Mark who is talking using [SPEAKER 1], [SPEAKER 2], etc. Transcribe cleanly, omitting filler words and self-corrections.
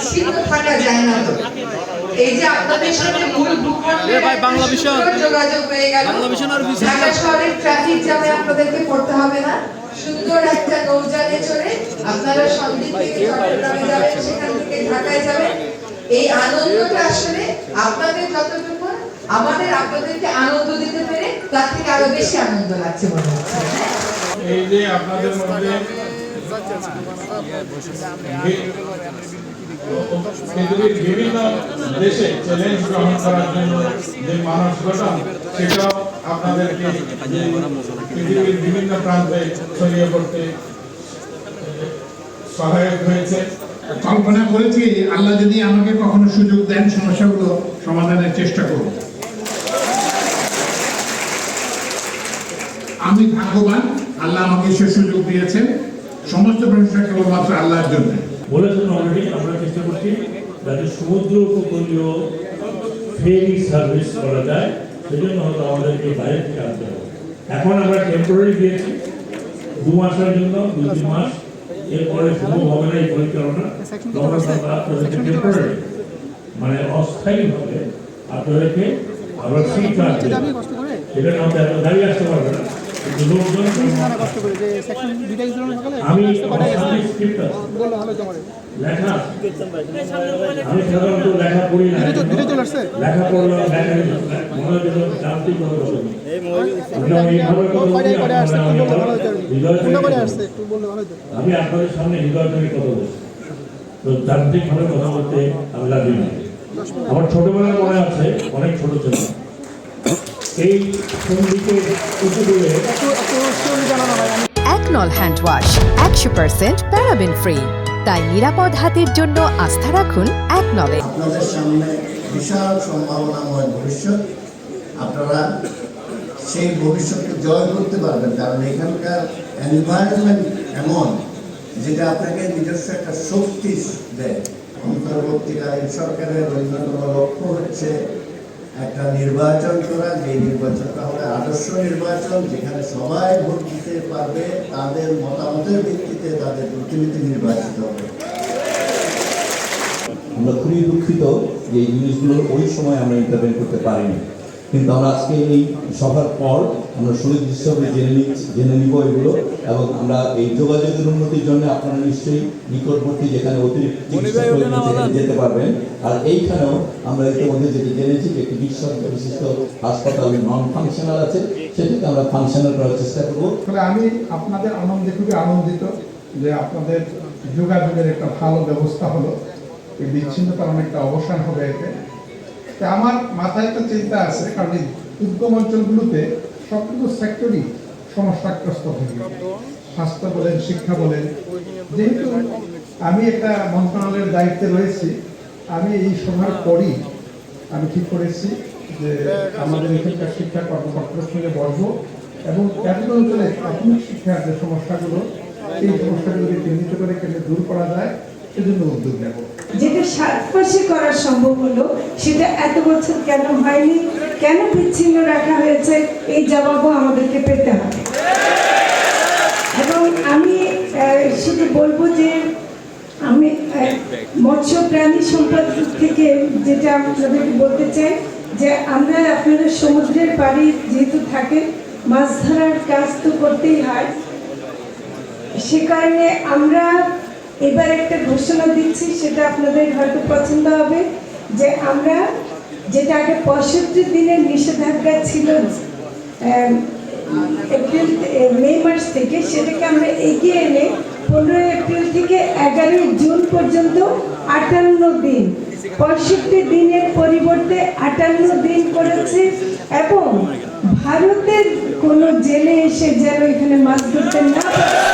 [SPEAKER 1] নিশ্চিন্ত থাকা যায় না। তো এই যে আপনাদের সাথে মূল ভূখণ্ডের যোগাযোগ হয়ে গেল, ঢাকা শহরের ট্রাফিক জ্যামে আপনাদেরকে পড়তে হবে না। সুন্দর একটা নৌযানে চড়ে আপনারা সন্দ্বীপ থেকে চট্টগ্রামে যাবেন, সেখান থেকে ঢাকায় যাবেন। এই আনন্দটা আসলে আপনাদের যতটুকু, আমাদের আপনাদেরকে আনন্দ দিতে পেরে তার থেকে আরো বেশি আনন্দ লাগছে মনে হচ্ছে।
[SPEAKER 2] এই যে আপনাদের মধ্যে পৃথিবীর বিভিন্ন দেশে চ্যালেঞ্জ গ্রহণ করার জন্য যে মানস গঠন, সেটাও আপনাদেরকে পৃথিবীর বিভিন্ন প্রান্তে ছড়িয়ে পড়তে সহায়ক হয়েছে।
[SPEAKER 3] কল্পনা করেছি আল্লাহ যদি আমাকে কখনো সুযোগ দেন, সমস্যাগুলো সমাধানের চেষ্টা করব। আমি ভাগ্যবান, আল্লাহ আমাকে সে সুযোগ দিয়েছেন। সমস্ত প্রশংসা কেবলমাত্র আল্লাহর জন্য।
[SPEAKER 4] বলেছেন অলরেডি, আমরা চেষ্টা করছি যাতে সমুদ্র উপকূলীয় ফেরি সার্ভিস করা যায়, সেজন্য হয়তো আমাদেরকে বাইরে থেকে আসতে হবে। এখন আমরা টেম্পোরারি দিয়েছি 2 মাসের জন্য, 2-3 মাস, এরপরে সম্ভব হবে না এই পরিচালনা। আপনাদেরকে টেম্পোরারি মানে অস্থায়ীভাবে আপনাদেরকে আবার সিট রাখতে হবে, সেটা না হলে আপনার দাঁড়িয়ে আসতে পারবে না। আমি লেখা, আমি সাধারণত লেখা পড়ি না, লেখা পড়লাম, মনে যান্ত্রিক ভাবে আমি আপনাদের সামনে হৃদয় থেকে কথা বলছি, তো যান্ত্রিক ভাবে কথা বলতে আমি রাজি না। আমার ছোটবেলায় মনে আছে, অনেক ছোট ছিল, এই সন্ধিকে উপকূলে
[SPEAKER 5] একনল হ্যান্ড ওয়াশ 100% প্যারাবেন ফ্রি, তাই নিরাপদ হাতের জন্য আস্থা রাখুন একনলে।
[SPEAKER 6] আপনাদের সামনে বিশাল সম্ভাবনাময় ভবিষ্যৎ, আপনারা সেই ভবিষ্যৎকে জয় করতে পারবেন, কারণ এখানকার এনভায়রনমেন্ট এমন যেটা আপনাকে নিজস্ব একটা শক্তি দেয়। অন্তর্বর্তীকালীন সরকারের অন্যতম লক্ষ্য হচ্ছে একটা নির্বাচন করা, যে নির্বাচনটা হবে আদর্শ নির্বাচন, যেখানে সবাই ভোট দিতে পারবে, তাদের মতামতের ভিত্তিতে তাদের প্রতিনিধি নির্বাচিত হবে।
[SPEAKER 7] আমরা খুবই দুঃখিত যে এই জিনিসগুলোর ওই সময় আমরা ইন্টারভেন করতে পারিনি, কিন্তু আমরা আজকে এই সভার পর আমরা সুনির্দিষ্টভাবে জেনে নিব এগুলো, এবং আমরা এই যোগাযোগের উন্নতির জন্য আপনারা নিশ্চয়ই নিকটবর্তী যেখানে অতিরিক্ত যেতে পারবেন। আর এইখানেও আমরা ইতিমধ্যে যেটি জেনেছি যে একটি বিশিষ্ট হাসপাতাল নন ফাংশনাল আছে, সেটাকে আমরা ফাংশনাল করার চেষ্টা করব।
[SPEAKER 3] তাহলে আমি আপনাদের আনন্দে খুবই আনন্দিত যে আপনাদের যোগাযোগের একটা ভালো ব্যবস্থা হলো, এই বিচ্ছিন্নতার অনেকটা অবসান হবে এতে। আমার মাথায় একটা চিন্তা আছে, কারণ এই দুর্গম অঞ্চলগুলোতে সবগুলো সেক্টরই সমস্যাগ্রস্ত হয়ে গেছে, স্বাস্থ্য বলেন, শিক্ষা বলেন। যেহেতু আমি একটা মন্ত্রণালয়ের দায়িত্বে রয়েছি, আমি এই সভার পরই আমি ঠিক করেছি যে আমাদের এখানকার শিক্ষা কর্মকর্তার সঙ্গে বসবো এবং এতগুলো অঞ্চলে প্রাথমিক শিক্ষার যে সমস্যাগুলো, এই সমস্যাগুলোকে চিহ্নিত করে কেন্দ্রে দূর করা যায় সেজন্য উদ্যোগ নেব।
[SPEAKER 8] যেটা 7 মাসে করা সম্ভব হলো, সেটা এত বছর কেন হয়নি, কেন বিচ্ছিন্ন রাখা হয়েছে, এই জবাবও আমাদেরকে পেতে হবে। এবং আমি শুধু বলবো যে আমি মৎস্য প্রাণী সম্পদ থেকে যেটা আপনাদেরকে বলতে চাই যে আমরা আপনারা সমুদ্রের পাড়ে যেহেতু থাকেন, মাছ ধরার কাজ তো করতেই হয়। সে কারণে আমরা এবার একটা ঘোষণা দিচ্ছি, সেটা আপনাদের হয়তো পছন্দ হবে, যে আমরা যেটা আগে 65 দিনের নিষেধাজ্ঞা ছিল মে মাস থেকে, সেটাকে আমরা এগিয়ে এনে 15 এপ্রিল থেকে 11 জুন পর্যন্ত 58 দিন, 65 দিনের পরিবর্তে 58 দিন করেছে। এবং ভারতের কোনো জেলে এসে যেন এখানে মাছ ধরতে না পারে